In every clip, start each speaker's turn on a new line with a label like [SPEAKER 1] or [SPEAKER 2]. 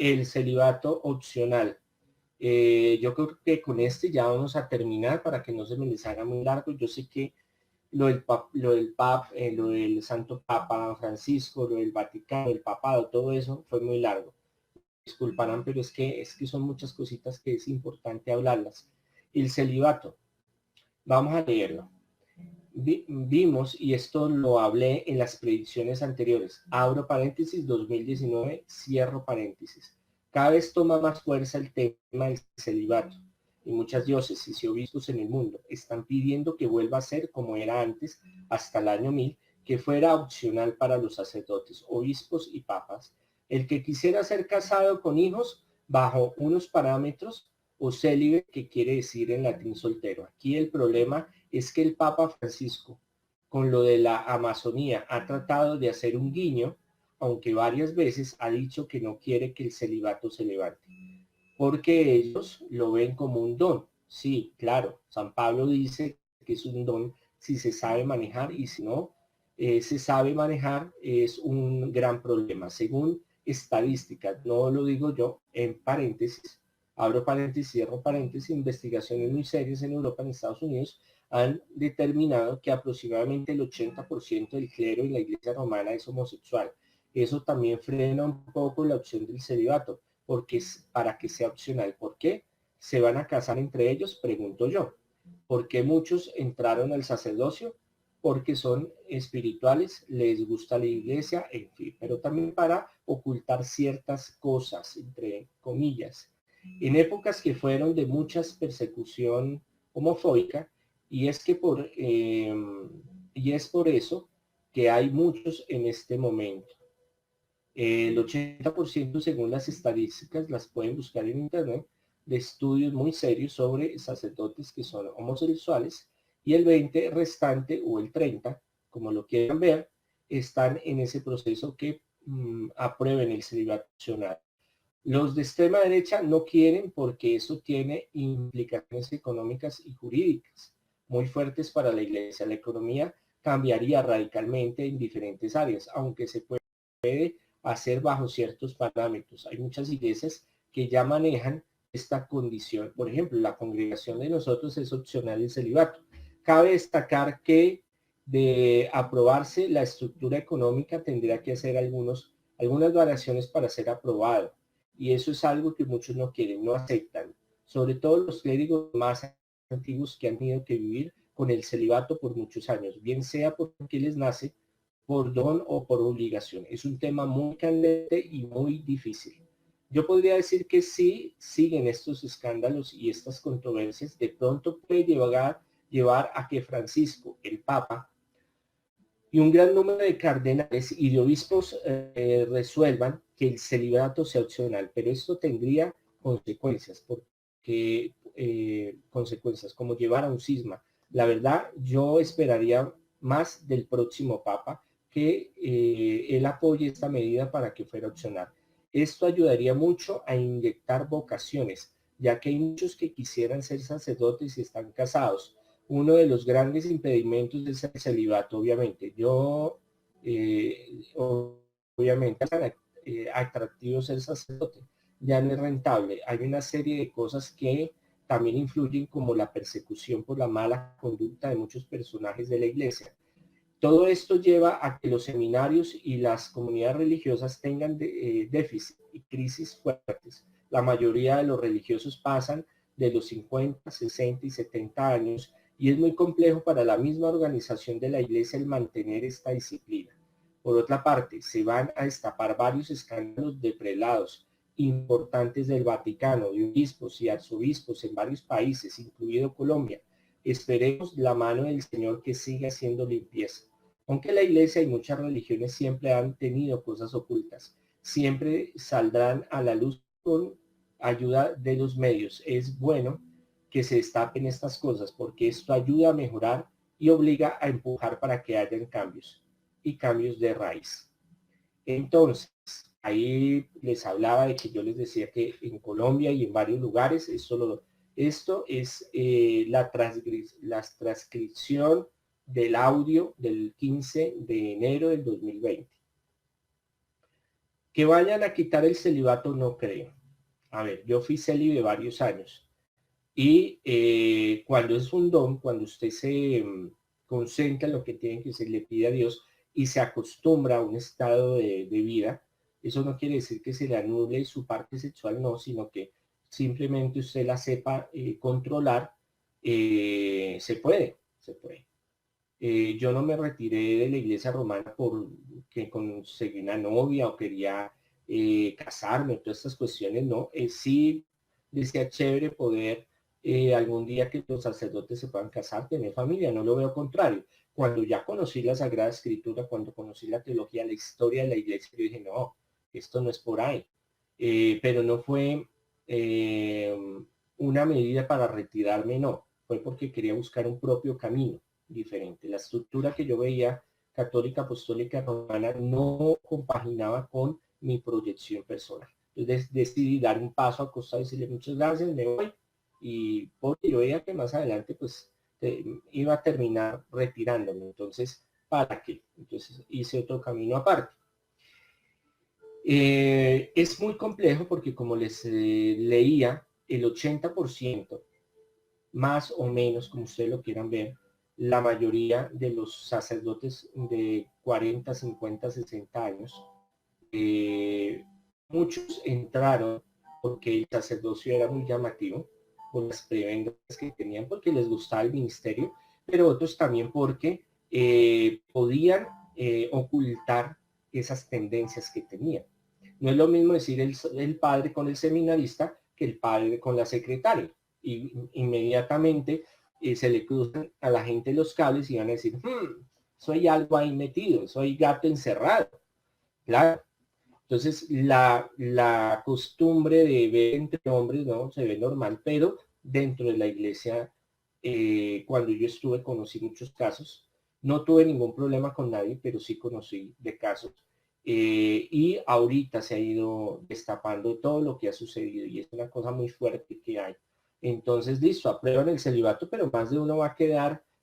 [SPEAKER 1] el celibato opcional. Yo creo que con este ya vamos a terminar para que no se me les haga muy largo. Yo sé que lo del Santo Papa Francisco, lo del Vaticano, el papado, todo eso fue muy largo. Disculparán, pero es que son muchas cositas que es importante hablarlas. El celibato, vamos a leerlo. Vimos, y esto lo hablé en las predicciones anteriores, abro paréntesis 2019, cierro paréntesis. Cada vez toma más fuerza el tema del celibato y muchas diócesis y obispos en el mundo están pidiendo que vuelva a ser como era antes, hasta el año 1000, que fuera opcional para los sacerdotes, obispos y papas. El que quisiera ser casado con hijos bajo unos parámetros o célibe, que quiere decir en latín soltero. Aquí el problema es que el Papa Francisco, con lo de la Amazonía, ha tratado de hacer un guiño, aunque varias veces ha dicho que no quiere que el celibato se levante, porque ellos lo ven como un don. Sí, claro, San Pablo dice que es un don si se sabe manejar, y si no se sabe manejar es un gran problema. Según estadísticas, no lo digo yo, en paréntesis, abro paréntesis, cierro paréntesis, investigaciones muy serias en Europa, en Estados Unidos, han determinado que aproximadamente el 80% del clero en la Iglesia romana es homosexual. Eso también frena un poco la opción del celibato, porque es para que sea opcional. ¿Por qué? ¿Se van a casar entre ellos? Pregunto yo. ¿Por qué muchos entraron al sacerdocio? Porque son espirituales, les gusta la iglesia, en fin, pero también para ocultar ciertas cosas, entre comillas. En épocas que fueron de mucha persecución homofóbica, y es que y es por eso que hay muchos en este momento. El 80%, según las estadísticas, las pueden buscar en internet, de estudios muy serios sobre sacerdotes que son homosexuales, y el 20 restante, o el 30, como lo quieran ver, están en ese proceso que aprueben el celibato opcional. Los de extrema derecha no quieren, porque eso tiene implicaciones económicas y jurídicas muy fuertes para la iglesia. La economía cambiaría radicalmente en diferentes áreas, aunque se puede hacer bajo ciertos parámetros. Hay muchas iglesias que ya manejan esta condición. Por ejemplo, la congregación de nosotros es opcional el celibato. Cabe destacar que de aprobarse, la estructura económica tendría que hacer algunas variaciones para ser aprobado. Y eso es algo que muchos no quieren, no aceptan. Sobre todo los clérigos más antiguos, que han tenido que vivir con el celibato por muchos años, bien sea porque les nace, por don o por obligación. Es un tema muy candente y muy difícil. Yo podría decir que si siguen estos escándalos y estas controversias, de pronto puede llevar a que Francisco, el Papa, y un gran número de cardenales y de obispos resuelvan que el celibato sea opcional, pero esto tendría consecuencias, porque consecuencias como llevar a un cisma. La verdad, yo esperaría más del próximo Papa, que él apoye esta medida para que fuera opcional. Esto ayudaría mucho a inyectar vocaciones, ya que hay muchos que quisieran ser sacerdotes y están casados. Uno de los grandes impedimentos es el celibato, obviamente. Obviamente, es atractivo ser sacerdote, ya no es rentable. Hay una serie de cosas que también influyen, como la persecución por la mala conducta de muchos personajes de la iglesia. Todo esto lleva a que los seminarios y las comunidades religiosas tengan déficit y crisis fuertes. La mayoría de los religiosos pasan de los 50, 60 y 70 años, y es muy complejo para la misma organización de la iglesia el mantener esta disciplina. Por otra parte, se van a destapar varios escándalos de prelados importantes del Vaticano, de obispos y arzobispos en varios países, incluido Colombia. Esperemos la mano del Señor que siga haciendo limpieza. Aunque la iglesia y muchas religiones siempre han tenido cosas ocultas, siempre saldrán a la luz con ayuda de los medios. Es bueno que se destapen estas cosas, porque esto ayuda a mejorar y obliga a empujar para que hayan cambios, y cambios de raíz. Entonces, ahí les hablaba de que yo les decía que en Colombia y en varios lugares esto es la transcripción del audio del 15 de enero del 2020. Que vayan a quitar el celibato no creo. A ver, yo fui célibe varios años y cuando es un don, cuando usted se concentra en lo que tiene que se le pide a Dios y se acostumbra a un estado de vida, eso no quiere decir que se le anule su parte sexual, no, sino que simplemente usted la sepa controlar, se puede, se puede. Yo no me retiré de la iglesia romana porque conseguí una novia o quería casarme, todas estas cuestiones, no. Sí decía chévere poder algún día que los sacerdotes se puedan casar, tener familia, no lo veo contrario. Cuando ya conocí la Sagrada Escritura, cuando conocí la teología, la historia de la iglesia, yo dije, no, esto no es por ahí. Pero no fue eh, una medida para retirarme, no, fue porque quería buscar un propio camino diferente. La estructura que yo veía católica, apostólica, romana, no compaginaba con mi proyección personal. Entonces decidí dar un paso a costa de decirle muchas gracias, me voy, y porque yo veía que más adelante pues iba a terminar retirándome. Entonces, ¿para qué? Entonces hice otro camino aparte. Es muy complejo porque como les leía, el 80% más o menos, como ustedes lo quieran ver, la mayoría de los sacerdotes de 40, 50, 60 años, muchos entraron porque el sacerdocio era muy llamativo, por las prebendas que tenían, porque les gustaba el ministerio, pero otros también porque podían ocultar esas tendencias que tenían. No es lo mismo decir el padre con el seminarista que el padre con la secretaria. Y inmediatamente se le cruzan a la gente los cables y van a decir, soy algo ahí metido, soy gato encerrado. Claro. Entonces, la costumbre de ver entre hombres, ¿no? Se ve normal, pero dentro de la iglesia, cuando yo estuve, conocí muchos casos. No tuve ningún problema con nadie, pero sí conocí de casos. Y ahorita se ha ido destapando todo lo que ha sucedido y es una cosa muy fuerte que hay. Entonces, listo, aprueban el celibato, pero más de uno va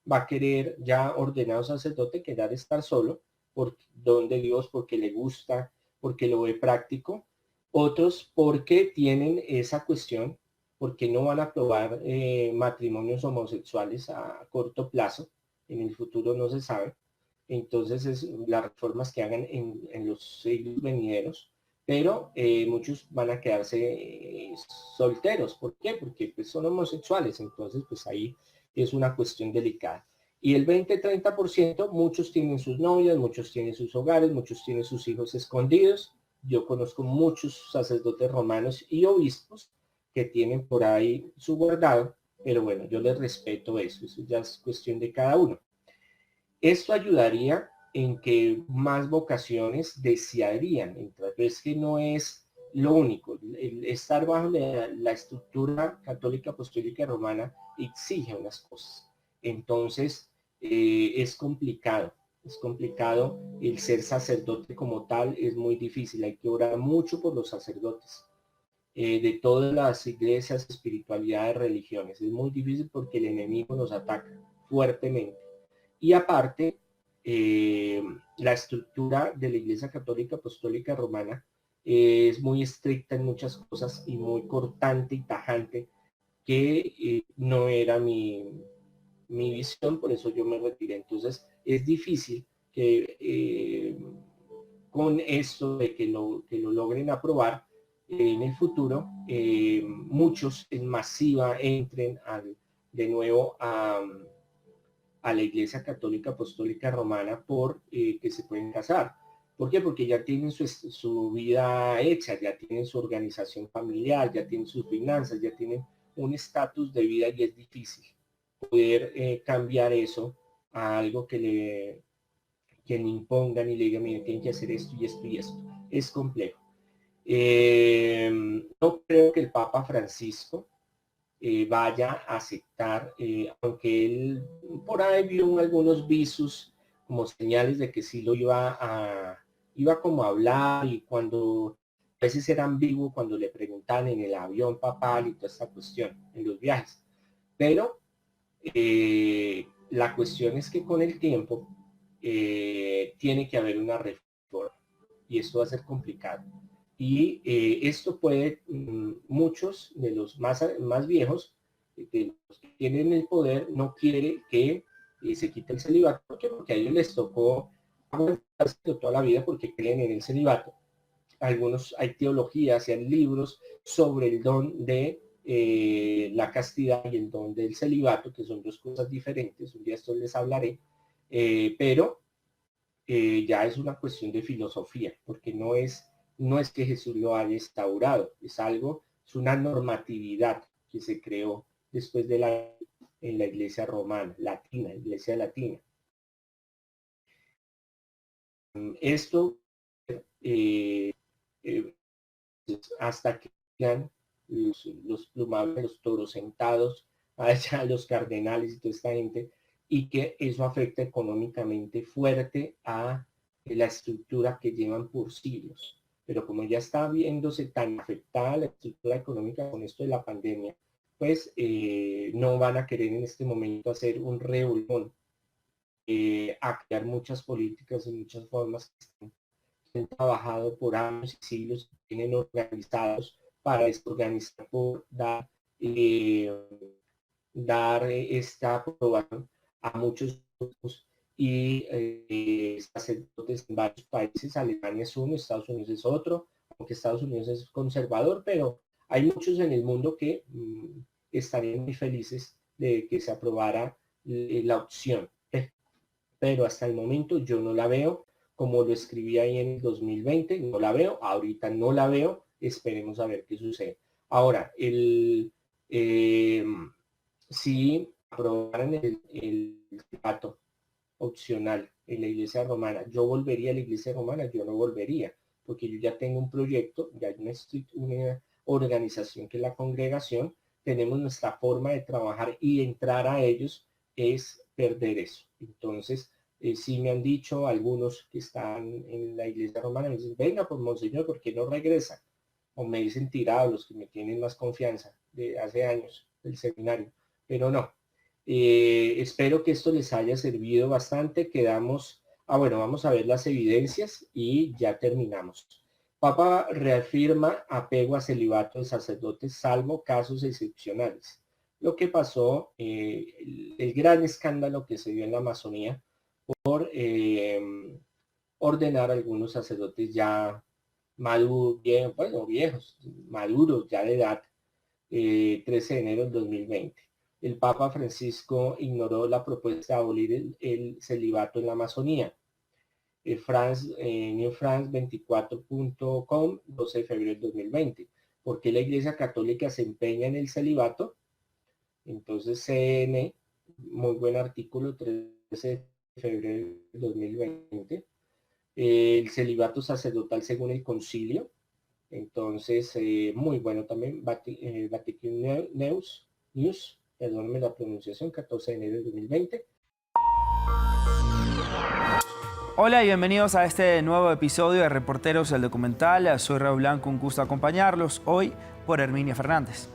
[SPEAKER 1] a querer ya ordenado sacerdote, quedar estar solo, por donde Dios, porque le gusta, porque lo ve práctico, otros porque tienen esa cuestión, porque no van a aprobar matrimonios homosexuales a corto plazo, en el futuro no se sabe, entonces es las reformas que hagan en los siglos venideros, pero muchos van a quedarse solteros. ¿Por qué? Porque pues, son homosexuales, entonces pues ahí es una cuestión delicada. Y el 20-30%, muchos tienen sus novias, muchos tienen sus hogares, muchos tienen sus hijos escondidos. Yo conozco muchos sacerdotes romanos y obispos que tienen por ahí su guardado, pero bueno, yo les respeto eso ya es cuestión de cada uno. Esto ayudaría en que más vocaciones desearían entrar, pero es que no es lo único. El estar bajo la estructura católica apostólica romana exige unas cosas. Entonces, es complicado el ser sacerdote como tal, es muy difícil, hay que orar mucho por los sacerdotes de todas las iglesias, espiritualidades, religiones. Es muy difícil porque el enemigo nos ataca fuertemente. Y aparte, la estructura de la Iglesia Católica Apostólica Romana es muy estricta en muchas cosas y muy cortante y tajante, que no era mi visión, por eso yo me retiré. Entonces, es difícil que con esto de que lo logren aprobar en el futuro, muchos en masiva entren de nuevo a la Iglesia Católica Apostólica Romana por que se pueden casar. ¿Por qué? Porque ya tienen su vida hecha, ya tienen su organización familiar, ya tienen sus finanzas, ya tienen un estatus de vida y es difícil poder cambiar eso a algo que le impongan y le digan, miren, tienen que hacer esto y esto y esto. Es complejo. No creo que el Papa Francisco vaya a aceptar, aunque él por ahí vio algunos visos como señales de que sí lo iba como a hablar y cuando a veces era ambiguo cuando le preguntan en el avión papal y toda esta cuestión, en los viajes. Pero la cuestión es que con el tiempo tiene que haber una reforma. y esto va a ser complicado. Y esto puede, muchos de los más viejos, de los que tienen el poder, no quiere que se quite el celibato, porque a ellos les tocó aguantarse toda la vida porque creen en el celibato. Algunos, hay teologías y hay libros sobre el don de la castidad y el don del celibato, que son dos cosas diferentes. Un día esto les hablaré, pero ya es una cuestión de filosofía, porque no es que Jesús lo haya instaurado, es una normatividad que se creó después en la iglesia romana, latina, iglesia latina. Esto hasta que llegan los plumajes, los toros sentados, allá los cardenales y toda esta gente, y que eso afecta económicamente fuerte a la estructura que llevan por siglos. Pero como ya está viéndose tan afectada la estructura económica con esto de la pandemia, pues no van a querer en este momento hacer un revolcón, a crear muchas políticas y muchas formas que han trabajado por años y siglos, tienen organizados para desorganizar, por dar esta aprobación a muchos grupos y sacerdotes en varios países. Alemania es uno, Estados Unidos es otro, aunque Estados Unidos es conservador, pero hay muchos en el mundo que estarían muy felices de que se aprobara la opción. Pero hasta el momento yo no la veo, como lo escribí ahí en el 2020, no la veo, ahorita no la veo, esperemos a ver qué sucede. Ahora, si aprobaran el trato opcional en la iglesia romana, yo volvería a la iglesia romana, yo no volvería, porque yo ya tengo un proyecto, ya hay una organización que es la congregación, tenemos nuestra forma de trabajar y entrar a ellos es perder eso. Entonces, sí me han dicho algunos que están en la iglesia romana, me dicen, venga, pues monseñor, ¿por qué no regresa? O me dicen tirados los que me tienen más confianza de hace años del seminario, pero no. Espero que esto les haya servido bastante. Bueno, vamos a ver las evidencias y ya terminamos. Papa reafirma apego a celibato de sacerdotes salvo casos excepcionales. Lo que pasó, el gran escándalo que se dio en la Amazonía por ordenar a algunos sacerdotes ya maduros, viejos, maduros ya de edad, 13 de enero del 2020. El Papa Francisco ignoró la propuesta de abolir el celibato en la Amazonía. New France 24.com, 12 de febrero del 2020. ¿Por qué la Iglesia Católica se empeña en el celibato? Entonces, CN, muy buen artículo, 13 de febrero del 2020. El celibato sacerdotal según el concilio. Entonces, muy bueno también. Vatican News, perdónenme la pronunciación, 14 de enero del 2020.
[SPEAKER 2] Hola y bienvenidos a este nuevo episodio de Reporteros del Documental. Soy Raúl Blanco, un gusto acompañarlos hoy por Herminia Fernández.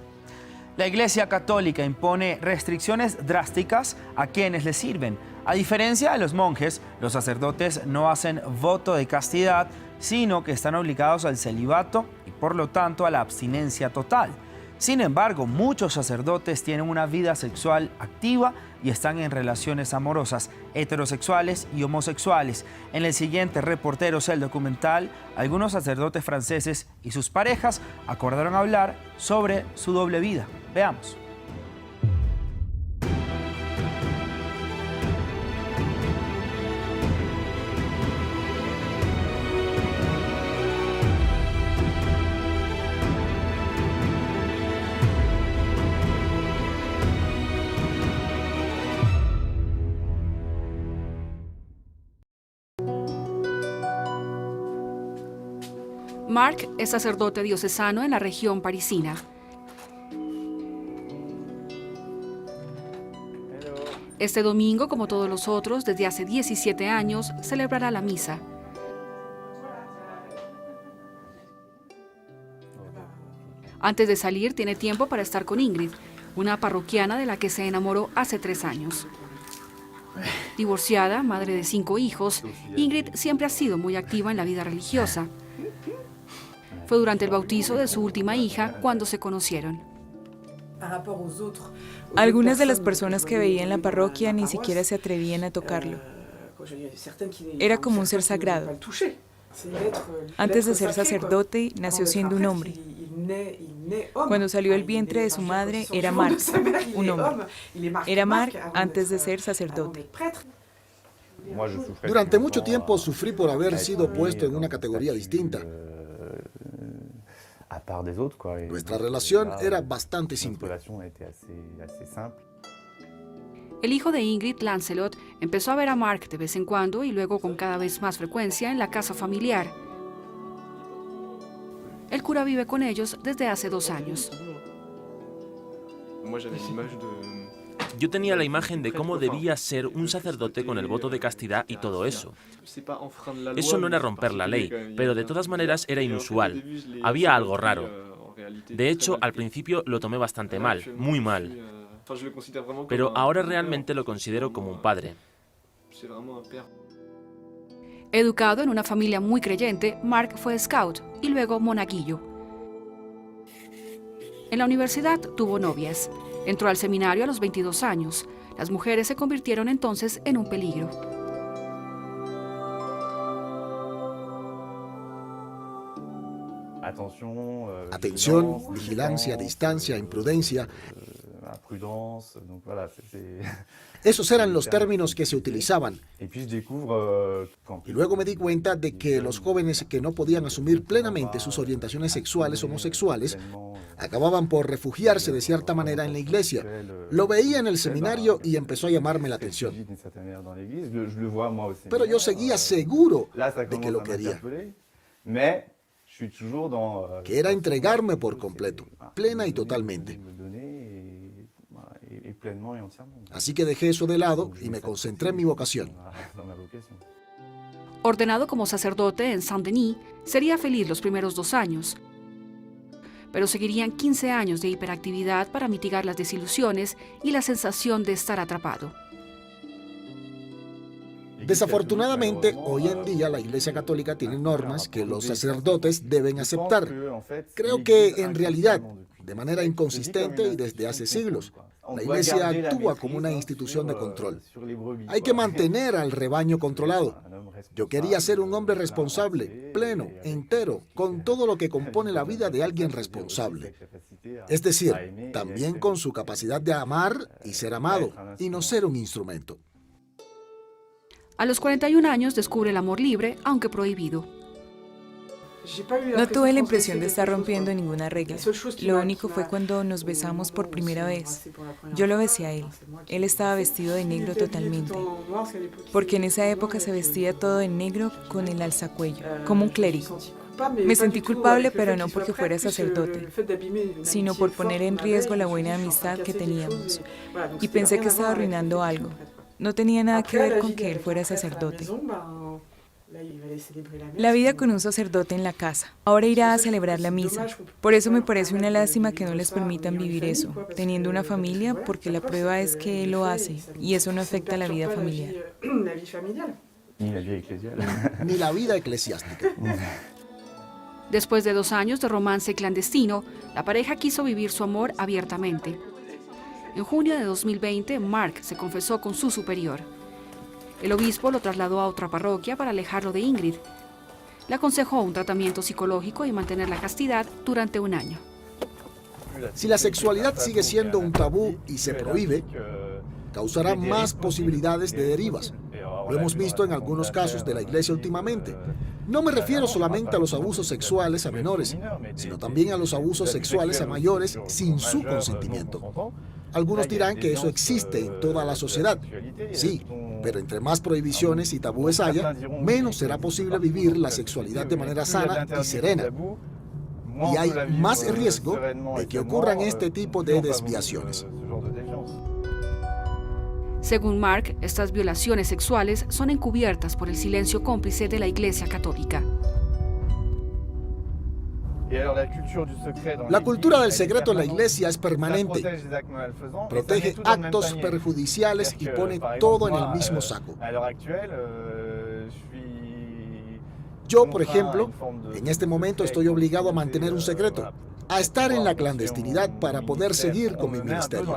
[SPEAKER 2] La Iglesia Católica impone restricciones drásticas a quienes le sirven. A diferencia de los monjes, los sacerdotes no hacen voto de castidad, sino que están obligados al celibato y por lo tanto a la abstinencia total. Sin embargo, muchos sacerdotes tienen una vida sexual activa y están en relaciones amorosas, heterosexuales y homosexuales. En el siguiente Reporteros el Documental, algunos sacerdotes franceses y sus parejas acordaron hablar sobre su doble vida. Veamos.
[SPEAKER 3] Marc es sacerdote diocesano en la región parisina. Este domingo, como todos los otros, desde hace 17 años, celebrará la misa. Antes de salir, tiene tiempo para estar con Ingrid, una parroquiana de la que se enamoró hace 3 años. Divorciada, madre de 5 hijos, Ingrid siempre ha sido muy activa en la vida religiosa. Fue durante el bautizo de su última hija cuando se conocieron.
[SPEAKER 4] Algunas de las personas que veía en la parroquia ni siquiera se atrevían a tocarlo. Era como un ser sagrado. Antes de ser sacerdote, nació siendo un hombre. Cuando salió del vientre de su madre, era Marc, un hombre. Era Marc antes de ser sacerdote.
[SPEAKER 5] Durante mucho tiempo sufrí por haber sido puesto en una categoría distinta. Nuestra relación era bastante simple.
[SPEAKER 3] El hijo de Ingrid, Lancelot, empezó a ver a Marc de vez en cuando y luego con cada vez más frecuencia en la casa familiar. El cura vive con ellos desde hace 2 años.
[SPEAKER 6] Yo tenía la imagen de cómo debía ser un sacerdote con el voto de castidad y todo eso. Eso no era romper la ley, pero de todas maneras era inusual. Había algo raro. De hecho, al principio lo tomé bastante mal, muy mal. Pero ahora realmente lo considero como un padre.
[SPEAKER 3] Educado en una familia muy creyente, Marc fue scout y luego monaguillo. En la universidad tuvo novias. Entró al seminario a los 22 años. Las mujeres se convirtieron entonces en un peligro.
[SPEAKER 5] Atención, vigilancia, distancia, imprudencia. Esos eran los términos que se utilizaban. Y luego me di cuenta de que los jóvenes que no podían asumir plenamente sus orientaciones sexuales homosexuales acababan por refugiarse de cierta manera en la iglesia. Lo veía en el seminario y empezó a llamarme la atención. Pero yo seguía seguro de que lo quería, que era entregarme por completo, plena y totalmente. Así que dejé eso de lado y me concentré en mi vocación.
[SPEAKER 3] Ordenado como sacerdote en Saint-Denis, sería feliz los primeros 2 años. Pero seguirían 15 años de hiperactividad para mitigar las desilusiones y la sensación de estar atrapado.
[SPEAKER 5] Desafortunadamente, hoy en día la Iglesia Católica tiene normas que los sacerdotes deben aceptar. Creo que en realidad, de manera inconsistente y desde hace siglos, la Iglesia actúa como una institución de control. Hay que mantener al rebaño controlado. Yo quería ser un hombre responsable, pleno, entero, con todo lo que compone la vida de alguien responsable. Es decir, también con su capacidad de amar y ser amado, y no ser un instrumento.
[SPEAKER 3] A los 41 años descubre el amor libre, aunque prohibido.
[SPEAKER 4] No tuve la impresión de estar rompiendo ninguna regla. Lo único fue cuando nos besamos por primera vez. Yo lo besé a él. Él estaba vestido de negro totalmente. Porque en esa época se vestía todo de negro con el alzacuello, como un clérigo. Me sentí culpable, pero no porque fuera sacerdote, sino por poner en riesgo la buena amistad que teníamos. Y pensé que estaba arruinando algo. No tenía nada que ver con que él fuera sacerdote. La vida con un sacerdote en la casa. Ahora irá a celebrar la misa. Por eso me parece una lástima que no les permitan vivir eso, teniendo una familia, porque la prueba es que él lo hace, y eso no afecta a la vida familiar.
[SPEAKER 5] Ni la vida eclesiástica.
[SPEAKER 3] Después de 2 años de romance clandestino, la pareja quiso vivir su amor abiertamente. En junio de 2020, Marc se confesó con su superior. El obispo lo trasladó a otra parroquia para alejarlo de Ingrid. Le aconsejó un tratamiento psicológico y mantener la castidad durante 1 año.
[SPEAKER 5] Si la sexualidad sigue siendo un tabú y se prohíbe, causará más posibilidades de derivas. Lo hemos visto en algunos casos de la Iglesia últimamente. No me refiero solamente a los abusos sexuales a menores, sino también a los abusos sexuales a mayores sin su consentimiento. Algunos dirán que eso existe en toda la sociedad. Sí, pero entre más prohibiciones y tabúes haya, menos será posible vivir la sexualidad de manera sana y serena. Y hay más riesgo de que ocurran este tipo de desviaciones.
[SPEAKER 3] Según Marc, estas violaciones sexuales son encubiertas por el silencio cómplice de la Iglesia Católica.
[SPEAKER 5] La cultura del secreto en la iglesia es permanente. Protege actos perjudiciales y pone todo en el mismo saco. Yo, por ejemplo, en este momento estoy obligado a mantener un secreto, a estar en la clandestinidad para poder seguir con mi ministerio.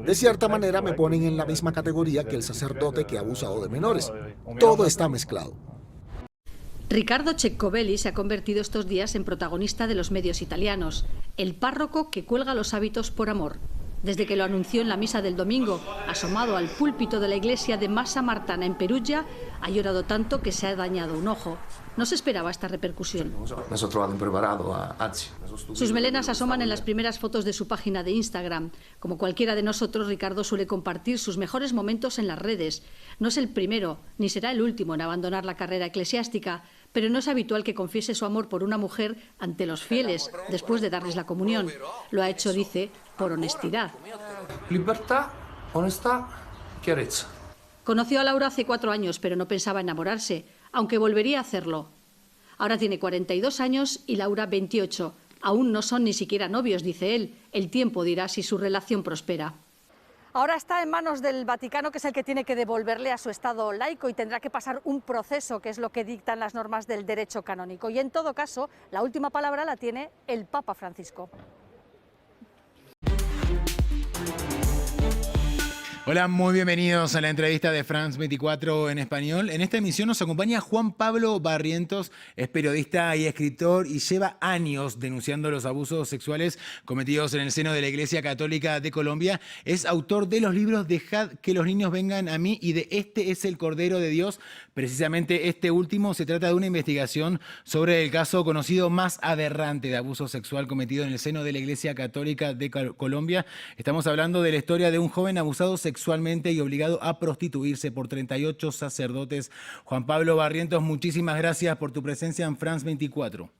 [SPEAKER 5] De cierta manera me ponen en la misma categoría que el sacerdote que ha abusado de menores. Todo está mezclado.
[SPEAKER 7] Riccardo Ceccovelli se ha convertido estos días en protagonista de los medios italianos, el párroco que cuelga los hábitos por amor. Desde que lo anunció en la misa del domingo, asomado al púlpito de la iglesia de Massa Martana en Perugia, ha llorado tanto que se ha dañado un ojo. No se esperaba esta repercusión. Sus melenas asoman en las primeras fotos de su página de Instagram. Como cualquiera de nosotros, Ricardo suele compartir sus mejores momentos en las redes. No es el primero, ni será el último en abandonar la carrera eclesiástica, pero no es habitual que confiese su amor por una mujer ante los fieles, después de darles la comunión. Lo ha hecho, dice, por honestidad.
[SPEAKER 8] Libertad, honestidad, chiarezza.
[SPEAKER 7] Conoció a Laura hace 4 años, pero no pensaba enamorarse, aunque volvería a hacerlo. Ahora tiene 42 años y Laura 28. Aún no son ni siquiera novios, dice él. El tiempo dirá si su relación prospera.
[SPEAKER 9] Ahora está en manos del Vaticano, que es el que tiene que devolverle a su estado laico, y tendrá que pasar un proceso, que es lo que dictan las normas del derecho canónico. Y en todo caso, la última palabra la tiene el Papa Francisco.
[SPEAKER 10] Hola, muy bienvenidos a la entrevista de France 24 en español. En esta emisión nos acompaña Juan Pablo Barrientos, es periodista y escritor y lleva años denunciando los abusos sexuales cometidos en el seno de la Iglesia Católica de Colombia. Es autor de los libros Dejad que los niños vengan a mí y de Este es el Cordero de Dios. Precisamente este último se trata de una investigación sobre el caso conocido más aberrante de abuso sexual cometido en el seno de la Iglesia Católica de Colombia. Estamos hablando de la historia de un joven abusado sexualmente y obligado a prostituirse por 38 sacerdotes. Juan Pablo Barrientos, muchísimas gracias por tu presencia en France 24.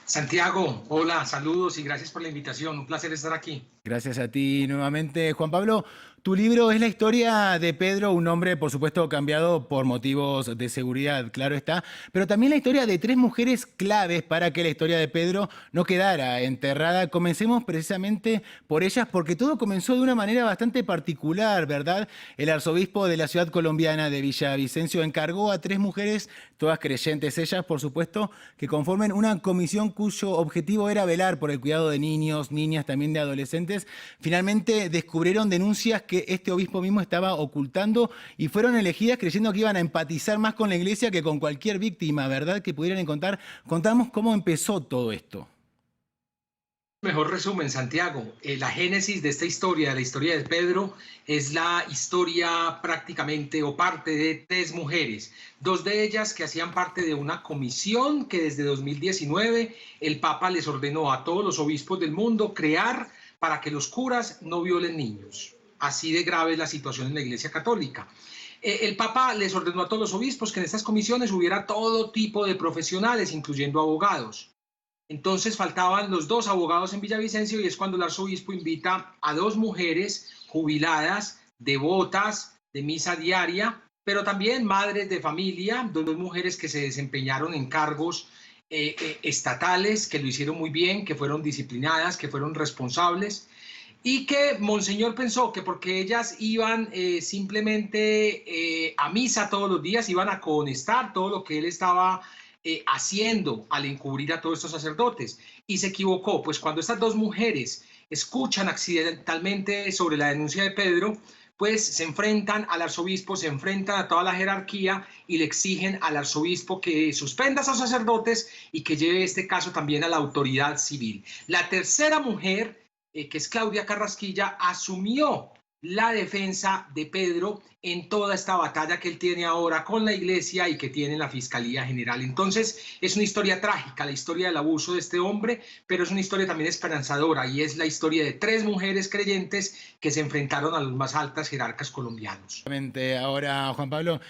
[SPEAKER 11] Santiago, hola, saludos y gracias por la invitación. Un placer estar aquí.
[SPEAKER 10] Gracias a ti nuevamente, Juan Pablo. Tu libro es la historia de Pedro, un hombre, por supuesto, cambiado por motivos de seguridad, claro está, pero también la historia de 3 mujeres claves para que la historia de Pedro no quedara enterrada. Comencemos precisamente por ellas, porque todo comenzó de una manera bastante particular, ¿verdad? El arzobispo de la ciudad colombiana de Villavicencio encargó a 3 mujeres, todas creyentes ellas, por supuesto, que conformen una comisión cuyo objetivo era velar por el cuidado de niños, niñas, también de adolescentes. Finalmente descubrieron denuncias que este obispo mismo estaba ocultando y fueron elegidas creyendo que iban a empatizar más con la iglesia que con cualquier víctima, ¿verdad? Que pudieran encontrar. Contamos cómo empezó todo esto.
[SPEAKER 11] Mejor resumen, Santiago. La génesis de esta historia, la historia de Pedro, es la historia prácticamente o parte de 3 mujeres. 2 de ellas que hacían parte de una comisión que desde 2019 el Papa les ordenó a todos los obispos del mundo crear para que los curas no violen niños. Así de grave es la situación en la Iglesia Católica. El Papa les ordenó a todos los obispos que en estas comisiones hubiera todo tipo de profesionales, incluyendo abogados. Entonces faltaban los 2 abogados en Villavicencio y es cuando el arzobispo invita a 2 mujeres jubiladas, devotas, de misa diaria, pero también madres de familia, 2 mujeres que se desempeñaron en cargos estatales, que lo hicieron muy bien, que fueron disciplinadas, que fueron responsables. Y que Monseñor pensó que porque ellas iban simplemente a misa todos los días, iban a cohonestar todo lo que él estaba haciendo al encubrir a todos estos sacerdotes. Y se equivocó, pues cuando estas 2 mujeres escuchan accidentalmente sobre la denuncia de Pedro, pues se enfrentan al arzobispo, se enfrentan a toda la jerarquía y le exigen al arzobispo que suspenda a esos sacerdotes y que lleve este caso también a la autoridad civil. La tercera mujer, que es Claudia Carrasquilla, asumió la defensa de Pedro en toda esta batalla que él tiene ahora con la iglesia y que tiene en la Fiscalía General. Entonces es una historia trágica, la historia del abuso de este hombre, pero es una historia también esperanzadora y es la historia de 3 mujeres creyentes que se enfrentaron a los más altas jerarcas colombianos.
[SPEAKER 10] Ahora, Juan Pablo,